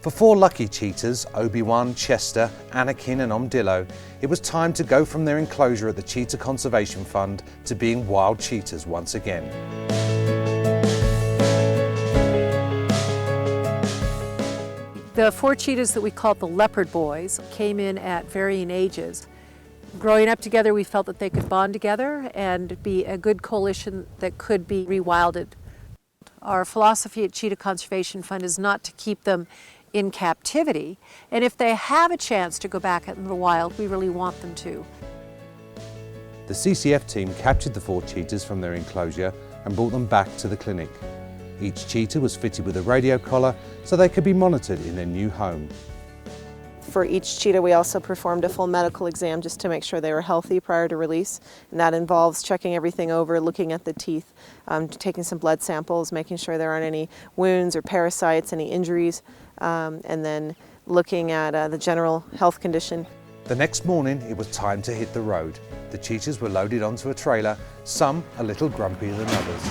For 4 lucky cheetahs, Obi-Wan, Chester, Anakin and Omdillo, it was time to go from their enclosure at the Cheetah Conservation Fund to being wild cheetahs once again. The 4 cheetahs that we called the Leopard Boys came in at varying ages. Growing up together, we felt that they could bond together and be a good coalition that could be rewilded. Our philosophy at Cheetah Conservation Fund is not to keep them in captivity, and if they have a chance to go back into the wild, we really want them to. The CCF team captured the 4 cheetahs from their enclosure and brought them back to the clinic. Each cheetah was fitted with a radio collar so they could be monitored in their new home. For each cheetah, we also performed a full medical exam just to make sure they were healthy prior to release, and that involves checking everything over, looking at the teeth, taking some blood samples, making sure there aren't any wounds or parasites, any injuries, and then looking at the general health condition. The next morning, it was time to hit the road. The cheetahs were loaded onto a trailer, some a little grumpier than others.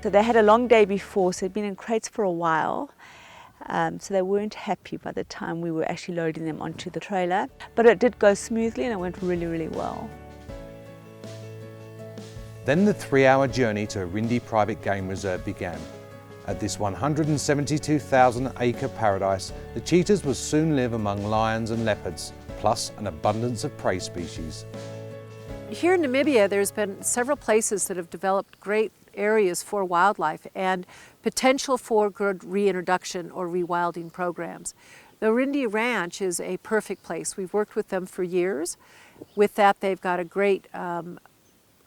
So they had a long day before, so they'd been in crates for a while. So they weren't happy by the time we were actually loading them onto the trailer. But it did go smoothly and it went really, really well. Then the 3-hour journey to Irindi Private Game Reserve began. At this 172,000-acre paradise, the cheetahs would soon live among lions and leopards, plus an abundance of prey species. Here in Namibia, there's been several places that have developed great areas for wildlife and potential for good reintroduction or rewilding programs. The Irindi Ranch is a perfect place. We've worked with them for years. With that, they've got a great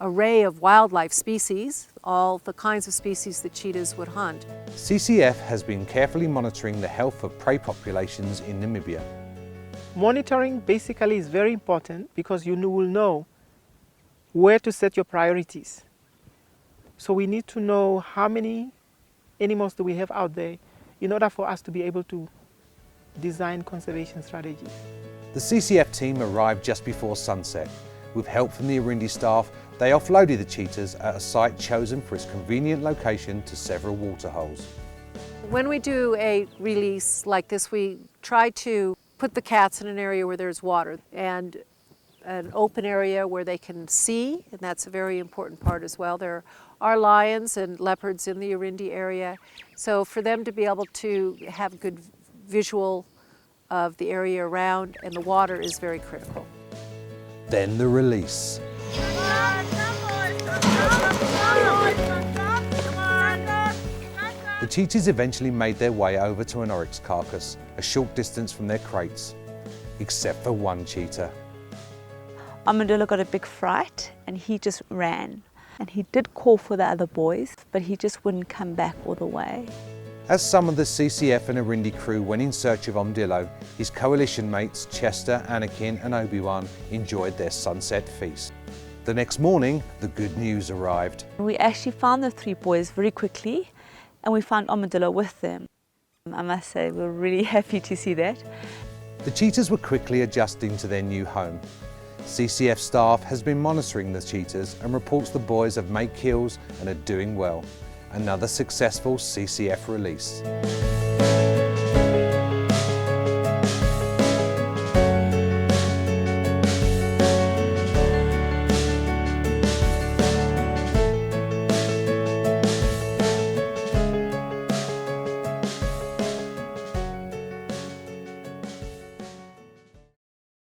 array of wildlife species, all the kinds of species that cheetahs would hunt. CCF has been carefully monitoring the health of prey populations in Namibia. Monitoring basically is very important because you will know where to set your priorities. So we need to know how many animals do we have out there in order for us to be able to design conservation strategies. The CCF team arrived just before sunset. With help from the Irindi staff, they offloaded the cheetahs at a site chosen for its convenient location to several water holes. When we do a release like this, we try to put the cats in an area where there's water and an open area where they can see, and that's a very important part as well. There are lions and leopards in the Irindi area, so for them to be able to have good visual of the area around and the water is very critical. Then the release. The cheetahs eventually made their way over to an oryx carcass, a short distance from their crates, except for one cheetah. Armadillo got a big fright and he just ran. And he did call for the other boys, but he just wouldn't come back all the way. As some of the CCF and Irindi crew went in search of Omdillo, his coalition mates Chester, Anakin and Obi-Wan enjoyed their sunset feast. The next morning, the good news arrived. We actually found the 3 boys very quickly, and we found Armadillo with them. I must say, we're really happy to see that. The cheetahs were quickly adjusting to their new home. CCF staff has been monitoring the cheetahs and reports the boys have made kills and are doing well. Another successful CCF release.